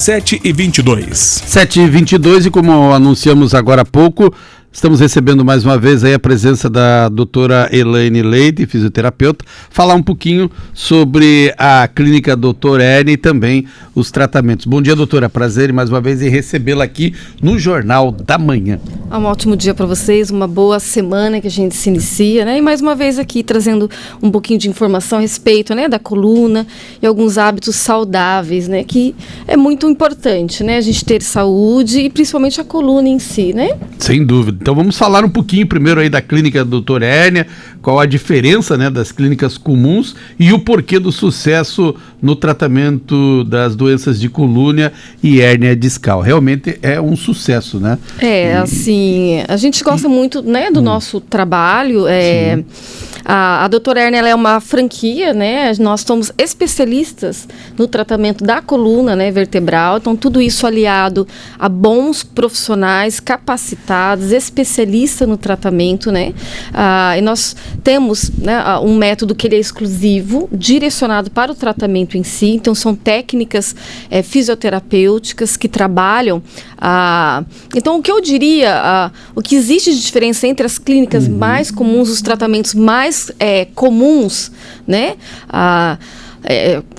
7h22. 7h22 e como anunciamos agora há pouco, estamos recebendo mais uma vez aí a presença da doutora Elaine Leite, fisioterapeuta, falar um pouquinho sobre a clínica Dr. Ernie e também os tratamentos. Bom dia, doutora, prazer mais uma vez em recebê-la aqui no Jornal da Manhã. Um ótimo dia para vocês, uma boa semana que a gente se inicia, né? E mais uma vez aqui trazendo um pouquinho de informação a respeito, né, da coluna e alguns hábitos saudáveis, né, que é muito importante, né, a gente ter saúde e principalmente a coluna em si, né? Sem dúvida. Então vamos falar um pouquinho primeiro aí da clínica Dr. Ernie, qual a diferença, né, das clínicas comuns e o porquê do sucesso no tratamento das doenças de coluna e hérnia discal. Realmente é um sucesso, né? Assim, a gente gosta muito, né, do nosso trabalho. A Dr. Ernie, ela é uma franquia, né? Nós somos especialistas no tratamento da coluna, né, vertebral. Então, tudo isso aliado a bons profissionais capacitados, especialistas no tratamento, né? E nós temos, né, um método que ele é exclusivo, direcionado para o tratamento em si. Então, são técnicas fisioterapêuticas que trabalham. Então, o que eu diria, o que existe de diferença entre as clínicas mais comuns, os tratamentos mais comuns, né?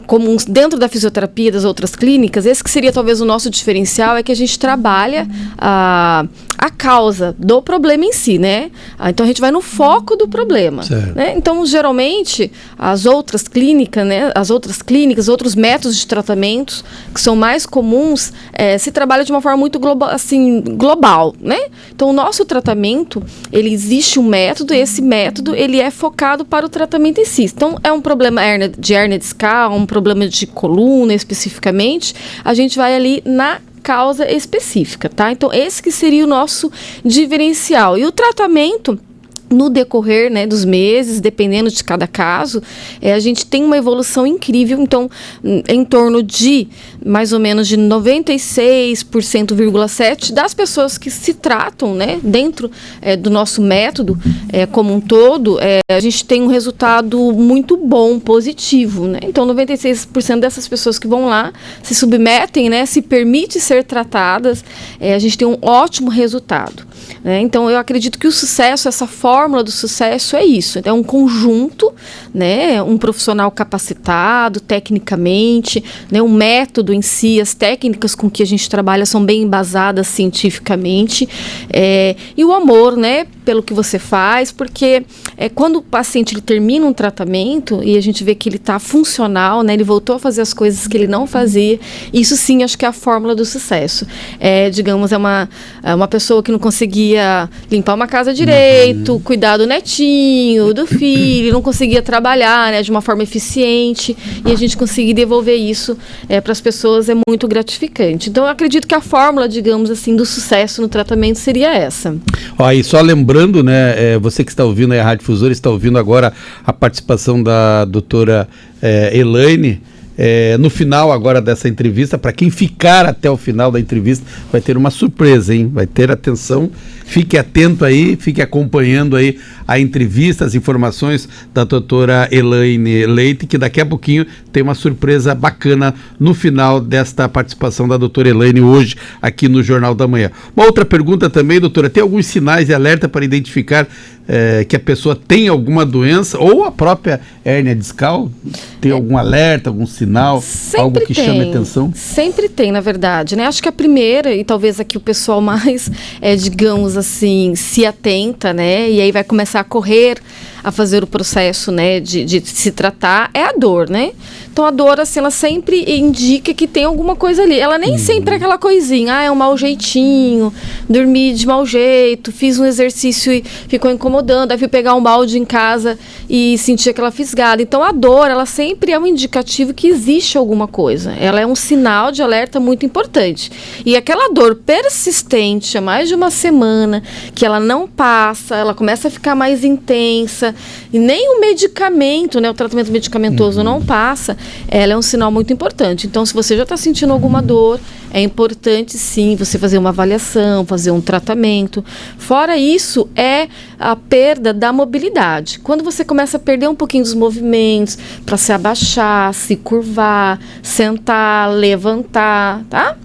Comuns dentro da fisioterapia das outras clínicas, esse que seria talvez o nosso diferencial, é que a gente trabalha a causa do problema em si, né? Então a gente vai no foco do problema, né? Então geralmente as outras clínicas, né? Outros métodos de tratamento que são mais comuns, se trabalha de uma forma muito global, né? Então o nosso tratamento, ele existe um método, e esse método ele é focado para o tratamento em si. Então é um problema de hérnia discal, um problema de coluna especificamente, a gente vai ali na causa específica, tá? Então esse que seria o nosso diferencial. E o tratamento, no decorrer, né, dos meses, dependendo de cada caso, a gente tem uma evolução incrível. Então, em torno de mais ou menos de 96,7% das pessoas que se tratam, né, dentro do nosso método como um todo, a gente tem um resultado muito bom, positivo, né? Então, 96% dessas pessoas que vão lá, se submetem, né, se permite ser tratadas, a gente tem um ótimo resultado, né? Então, eu acredito que o sucesso, essa fórmula do sucesso é isso. É um conjunto, né, um profissional capacitado tecnicamente, né, um método em si, as técnicas com que a gente trabalha são bem embasadas cientificamente, e o amor, né, pelo que você faz, porque quando o paciente ele termina um tratamento e a gente vê que ele está funcional, né, ele voltou a fazer as coisas que ele não fazia, isso sim, acho que é a fórmula do sucesso. Digamos, é uma pessoa que não conseguia limpar uma casa direito, cuidar do netinho, do filho, não conseguia trabalhar, né, de uma forma eficiente, e a gente conseguir devolver isso para as pessoas é muito gratificante. Então, eu acredito que a fórmula, digamos assim, do sucesso no tratamento seria essa. E só lembrando, né, você que está ouvindo aí a Rádio Difusora, está ouvindo agora a participação da doutora Elaine. No final agora dessa entrevista, para quem ficar até o final da entrevista, vai ter uma surpresa, hein? Vai ter atenção, fique atento aí, fique acompanhando aí a entrevista, as informações da doutora Elaine Leite, que daqui a pouquinho tem uma surpresa bacana no final desta participação da doutora Elaine hoje aqui no Jornal da Manhã. Uma outra pergunta também, doutora, tem alguns sinais de alerta para identificar que a pessoa tem alguma doença ou a própria hérnia discal? Tem algum alerta, algum sinal, algo que chame atenção? Sempre tem, na verdade, né? Acho que a primeira, e talvez aqui o pessoal mais, digamos assim, se atenta, né? E aí vai começar a correr a fazer o processo, né, de se tratar, é a dor, né? Então a dor, assim, ela sempre indica que tem alguma coisa ali. Ela nem sempre é aquela coisinha, é um mau jeitinho, dormi de mau jeito, fiz um exercício e ficou incomodando, aí fui pegar um balde em casa e senti aquela fisgada. Então a dor, ela sempre é um indicativo que existe alguma coisa. Ela é um sinal de alerta muito importante. E aquela dor persistente há mais de uma semana, que ela não passa, ela começa a ficar mais intensa, e nem o medicamento, né, o tratamento medicamentoso não passa, ela é um sinal muito importante. Então, se você já está sentindo alguma dor, é importante sim você fazer uma avaliação, fazer um tratamento. Fora isso, é a perda da mobilidade. Quando você começa a perder um pouquinho dos movimentos, para se abaixar, se curvar, sentar, levantar, tá?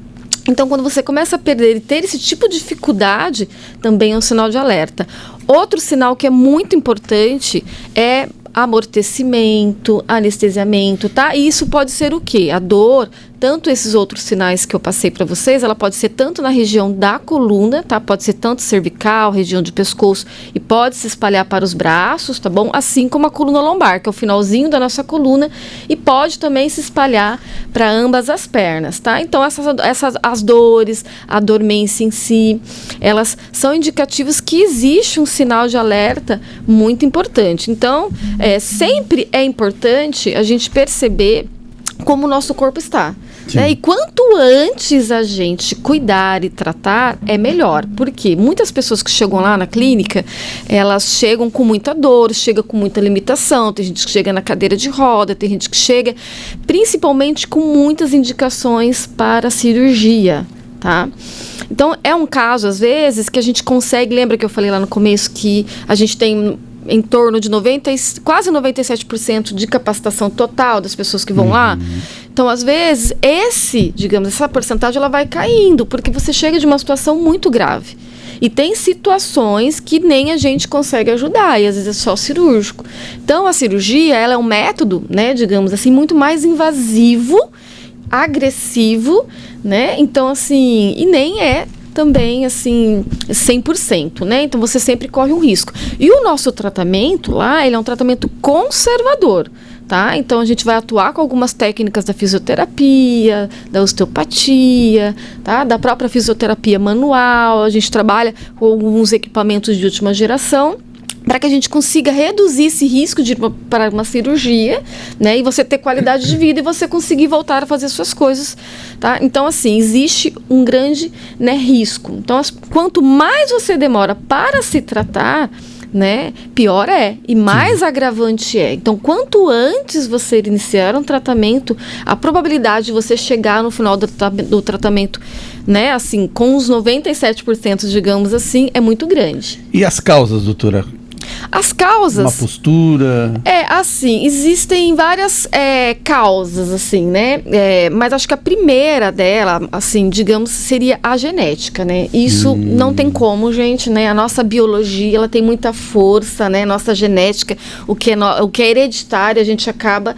Então, quando você começa a perder e ter esse tipo de dificuldade, também é um sinal de alerta. Outro sinal que é muito importante é amortecimento, anestesiamento, tá? E isso pode ser o quê? A dor, tanto esses outros sinais que eu passei para vocês, ela pode ser tanto na região da coluna, tá? Pode ser tanto cervical, região de pescoço, e pode se espalhar para os braços, tá bom? Assim como a coluna lombar, que é o finalzinho da nossa coluna, e pode também se espalhar para ambas as pernas, tá? Então, as dores, a dormência em si, elas são indicativos que existe um sinal de alerta muito importante. Então, sempre é importante a gente perceber como o nosso corpo está. Né? E quanto antes a gente cuidar e tratar, é melhor. Porque muitas pessoas que chegam lá na clínica, elas chegam com muita dor, chegam com muita limitação, tem gente que chega na cadeira de roda, tem gente que chega principalmente com muitas indicações para cirurgia, tá? Então, é um caso, às vezes, que a gente consegue, lembra que eu falei lá no começo que a gente tem em torno de quase 97% de capacitação total das pessoas que vão lá. Então, às vezes, essa porcentagem ela vai caindo, porque você chega de uma situação muito grave. E tem situações que nem a gente consegue ajudar, e às vezes é só cirúrgico. Então, a cirurgia, ela é um método, né, digamos assim, muito mais invasivo, agressivo, né? Então, assim, e nem é também, assim, 100%, né? Então, você sempre corre um risco. E o nosso tratamento lá, ele é um tratamento conservador, tá? Então, a gente vai atuar com algumas técnicas da fisioterapia, da osteopatia, tá? Da própria fisioterapia manual. A gente trabalha com alguns equipamentos de última geração, para que a gente consiga reduzir esse risco de ir para uma cirurgia, né, e você ter qualidade de vida e você conseguir voltar a fazer suas coisas, tá? Então, assim, existe um grande, né, risco. Então, quanto mais você demora para se tratar, né, pior é e mais agravante é. Então, quanto antes você iniciar um tratamento, a probabilidade de você chegar no final do tratamento, né, assim, com os 97%, digamos assim, é muito grande. E as causas, doutora? As causas... Uma postura... assim, existem várias causas, assim, né? Mas acho que a primeira dela, assim, digamos, seria a genética, né? Isso não tem como, gente, né? A nossa biologia, ela tem muita força, né? Nossa genética, o que é hereditário, a gente acaba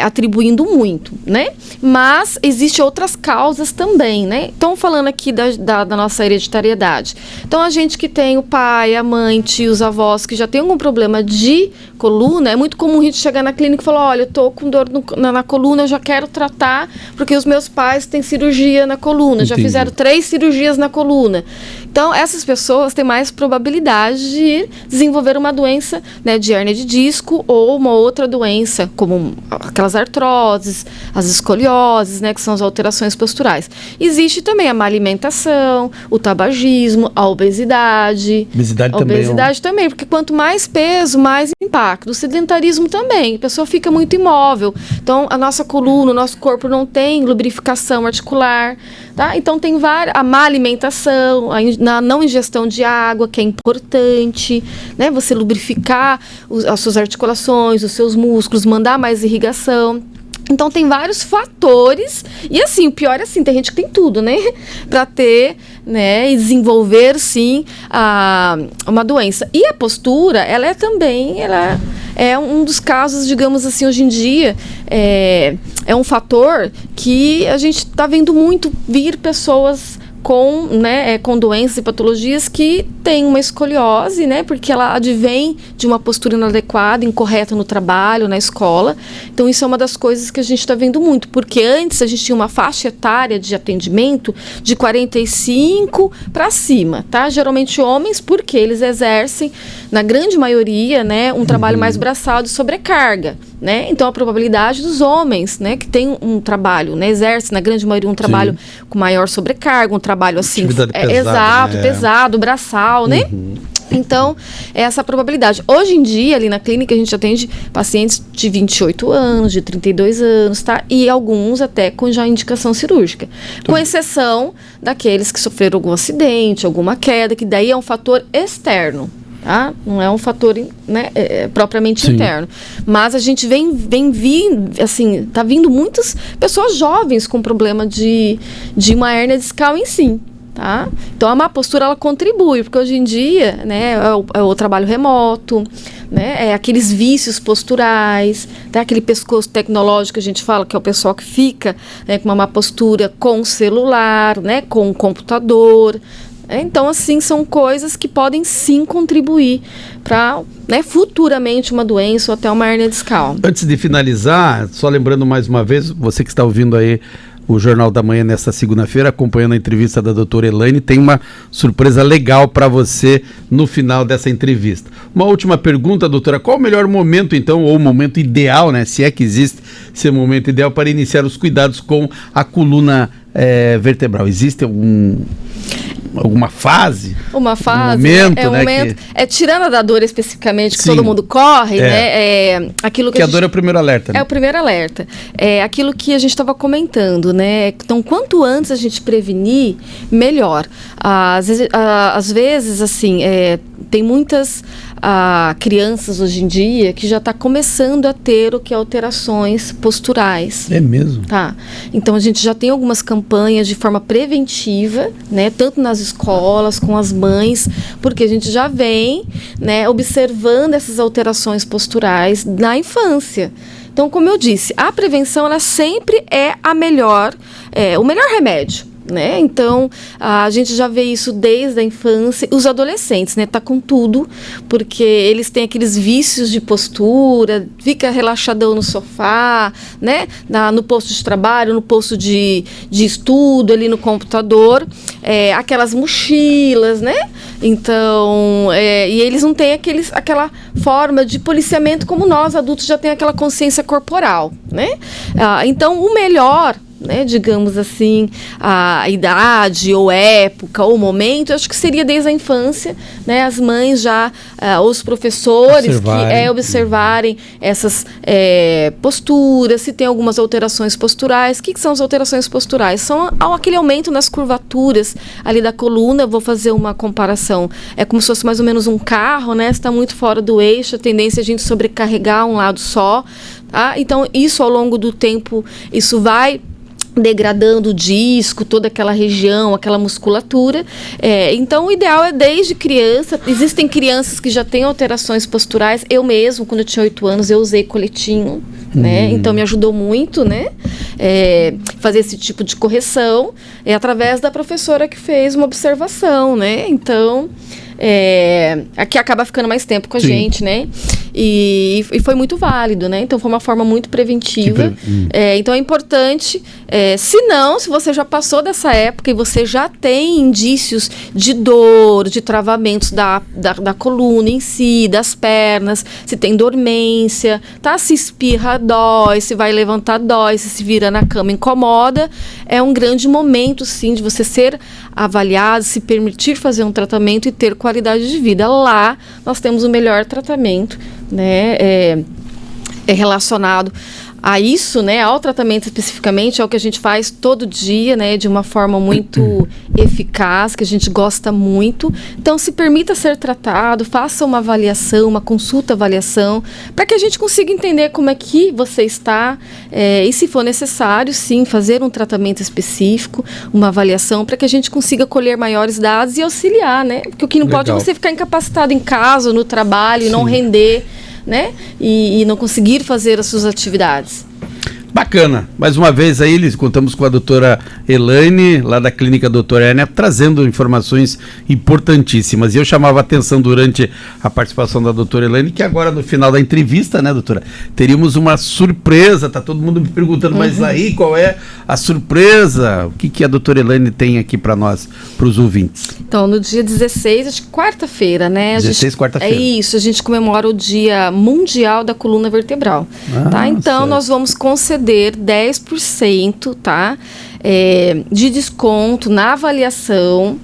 atribuindo muito, né? Mas existem outras causas também, né? Então, falando aqui da nossa hereditariedade. Então, a gente que tem o pai, a mãe, tios, avós, que já tem algum problema de coluna, é muito comum a gente chegar na clínica e falar, olha, eu tô com dor na coluna, eu já quero tratar, porque os meus pais têm cirurgia na coluna, já fizeram 3 cirurgias na coluna. Então, essas pessoas têm mais probabilidade de desenvolver uma doença, né, de hérnia de disco ou uma outra doença, como aquelas artroses, as escolioses, né, que são as alterações posturais. Existe também a má alimentação, o tabagismo, a obesidade. Obesidade também, porque quanto mais peso, mais impacto. O sedentarismo também, a pessoa fica muito imóvel. Então, a nossa coluna, o nosso corpo não tem lubrificação articular, tá? Então, tem a má alimentação, a não ingestão de água, que é importante, né? Você lubrificar as suas articulações, os seus músculos, mandar mais irrigação. Então, tem vários fatores, e assim, o pior é assim, tem gente que tem tudo, né, para ter, né, e desenvolver, sim, uma doença. E a postura, ela é um dos casos, digamos assim, hoje em dia, é um fator que a gente está vendo muito vir pessoas com doenças e patologias que têm uma escoliose, né, porque ela advém de uma postura inadequada, incorreta no trabalho, na escola. Então, isso é uma das coisas que a gente está vendo muito, porque antes a gente tinha uma faixa etária de atendimento de 45 para cima, tá? Geralmente homens, porque eles exercem, na grande maioria, né, um trabalho mais braçal de sobrecarga, né? Então, a probabilidade dos homens, né, que tem um trabalho, né, exerce, na grande maioria, um trabalho com maior sobrecarga, um trabalho assim, pesada, exato, pesado, braçal, né? Então, é essa probabilidade. Hoje em dia, ali na clínica, a gente atende pacientes de 28 anos, de 32 anos, tá? E alguns até com já indicação cirúrgica. Com exceção daqueles que sofreram algum acidente, alguma queda, que daí é um fator externo. Tá? Não é um fator, né, propriamente interno. Mas a gente vem vindo, assim, tá vindo muitas pessoas jovens com problema de uma hérnia discal em si. Tá? Então a má postura ela contribui, porque hoje em dia, né, é o trabalho remoto, né, é aqueles vícios posturais, tá? Aquele pescoço tecnológico que a gente fala, que é o pessoal que fica, né, com uma má postura com o celular, né, com o computador. Então, assim, são coisas que podem sim contribuir para, né, futuramente uma doença ou até uma hérnia discal. Antes de finalizar, só lembrando mais uma vez, você que está ouvindo aí o Jornal da Manhã nesta segunda-feira, acompanhando a entrevista da doutora Elaine, tem uma surpresa legal para você no final dessa entrevista. Uma última pergunta, doutora, qual o melhor momento então, ou o momento ideal, né, se é que existe esse momento ideal para iniciar os cuidados com a coluna vertebral? Existe alguma fase? Uma fase, momento, um né, momento. Tirando a da dor especificamente, que Sim. todo mundo corre, né? Aquilo que a dor é o primeiro alerta, né? É o primeiro alerta. É aquilo que a gente estava comentando, né? Então, quanto antes a gente prevenir, melhor. Às vezes, assim, tem muitas crianças hoje em dia que já está começando a ter o que é alterações posturais. É mesmo? Tá. Então a gente já tem algumas campanhas de forma preventiva, né, tanto nas escolas, com as mães, porque a gente já vem, né, observando essas alterações posturais na infância. Então, como eu disse, a prevenção ela sempre é o melhor remédio. Né? Então, a gente já vê isso desde a infância. Os adolescentes, né? Tá com tudo, porque eles têm aqueles vícios de postura, fica relaxadão no sofá, né? No posto de trabalho, no posto de estudo, ali no computador, aquelas mochilas, né? Então, e eles não têm aquela forma de policiamento como nós, adultos, já tem aquela consciência corporal, né? Então, o melhor, né, digamos assim, a idade ou época ou momento, eu acho que seria desde a infância, né, as mães já, os professores observarem essas posturas, se tem algumas alterações posturais. O que são as alterações posturais? São aquele aumento nas curvaturas ali da coluna. Eu vou fazer uma comparação, é como se fosse mais ou menos um carro, né, está muito fora do eixo, a tendência é a gente sobrecarregar um lado só, tá? Então isso ao longo do tempo, isso vai degradando o disco, toda aquela região, aquela musculatura. Então, o ideal é desde criança. Existem crianças que já têm alterações posturais. Eu mesmo, quando eu tinha 8 anos, eu usei coletinho, né? Então, me ajudou muito, né? Fazer esse tipo de correção. Através da professora que fez uma observação, né? Então, aqui acaba ficando mais tempo com a gente, né? E foi muito válido, né? Então foi uma forma muito preventiva. Então é importante, se você já passou dessa época e você já tem indícios de dor, de travamentos da coluna em si, das pernas, se tem dormência, tá? Se espirra, dói, se vai levantar, dói, se vira na cama, incomoda, é um grande momento, sim, de você ser avaliado, se permitir fazer um tratamento e ter qualidade de vida. Lá nós temos o melhor tratamento, né, relacionado a isso, né, ao tratamento especificamente, é o que a gente faz todo dia, né, de uma forma muito eficaz, que a gente gosta muito. Então, se permita ser tratado, faça uma avaliação, uma consulta-avaliação, para que a gente consiga entender como é que você está, e se for necessário, sim, fazer um tratamento específico, uma avaliação, para que a gente consiga colher maiores dados e auxiliar, né, porque o que não pode é você ficar incapacitado em casa, no trabalho, e não render, né? E não conseguir fazer as suas atividades. Bacana. Mais uma vez aí, contamos com a doutora Elaine, lá da Clínica Doutora Hérnia, trazendo informações importantíssimas. E eu chamava a atenção durante a participação da doutora Elaine, que agora no final da entrevista, né, doutora, teríamos uma surpresa. Tá todo mundo me perguntando, mas aí qual é a surpresa? O que a doutora Elaine tem aqui para nós, para os ouvintes? Então, no dia 16, acho que quarta-feira, né? 16, quarta-feira. É isso, a gente comemora o Dia Mundial da Coluna Vertebral. Tá? Então, nós vamos conceder 10%, tá? De desconto na avaliação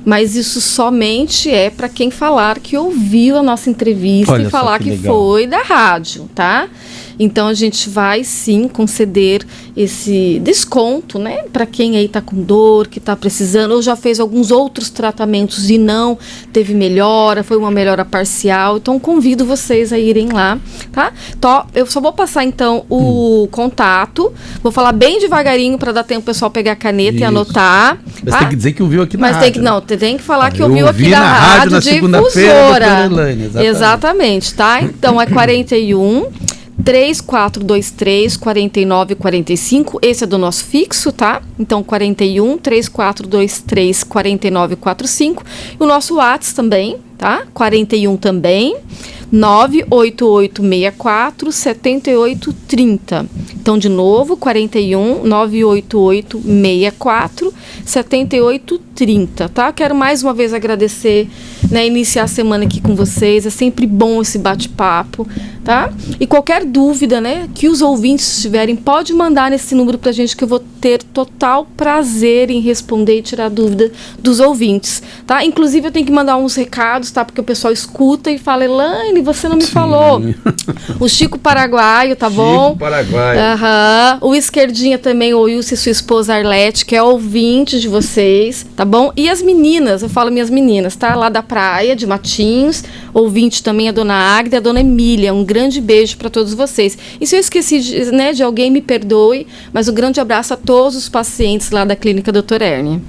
Mas isso somente é para quem falar que ouviu a nossa entrevista. Olha, e falar que foi da rádio, tá? Então a gente vai sim conceder esse desconto, né, para quem aí tá com dor, que tá precisando, ou já fez alguns outros tratamentos e não teve melhora, foi uma melhora parcial. Então convido vocês a irem lá, tá? Então, eu só vou passar então o contato, vou falar bem devagarinho para dar tempo o pessoal pegar a caneta e anotar. Mas tá? tem que dizer que ouviu aqui na rádio. Tem que falar que ouviu aqui na rádio difusora. Exatamente, tá? Então é 41 3423 4945, esse é do nosso fixo, tá? Então 41 3423 4945, e o nosso WhatsApp também, tá? 41 também 98864 7830. Então, de novo, 41 98864 7830, tá? Quero mais uma vez agradecer, né, iniciar a semana aqui com vocês. É sempre bom esse bate-papo, tá? E qualquer dúvida, né, que os ouvintes tiverem, pode mandar nesse número pra gente, que eu vou ter total prazer em responder e tirar dúvida dos ouvintes, tá? Inclusive, eu tenho que mandar uns recados, tá? Porque o pessoal escuta e fala: Elaine, você não me falou. O Chico Paraguaio, tá bom? Chico Paraguaio. O Esquerdinha também, o Wilson e sua esposa Arlete, que é ouvinte de vocês, tá bom? E as meninas, eu falo minhas meninas, tá? Lá da praia, de Matinhos, ouvinte também a dona Águida e a dona Emília. Um grande beijo para todos vocês. E se eu esqueci de alguém, me perdoe, mas um grande abraço a todos os pacientes lá da Clínica Dr. Ernie.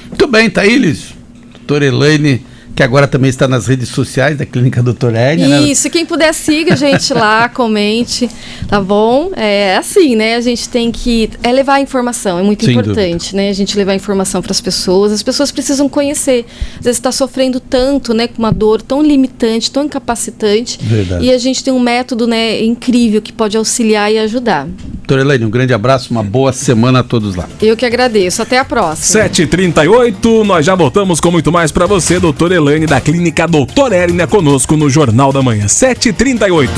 Muito bem, Thaílis. Doutora Elaine, que agora também está nas redes sociais da Clínica Dr. Ernie. Isso, quem puder siga a gente lá, comente, tá bom? É assim, né? A gente tem que levar a informação, é muito importante, né? A gente levar a informação para as pessoas precisam conhecer. Às vezes está sofrendo tanto, né, com uma dor tão limitante, tão incapacitante. Verdade. E a gente tem um método, né, incrível que pode auxiliar e ajudar. Doutora Elaine, um grande abraço, uma boa semana a todos lá. Eu que agradeço, até a próxima. 7h38, nós já voltamos com muito mais para você, doutora Elaine, da Clínica Dr. Ernie, conosco no Jornal da Manhã. 7h38.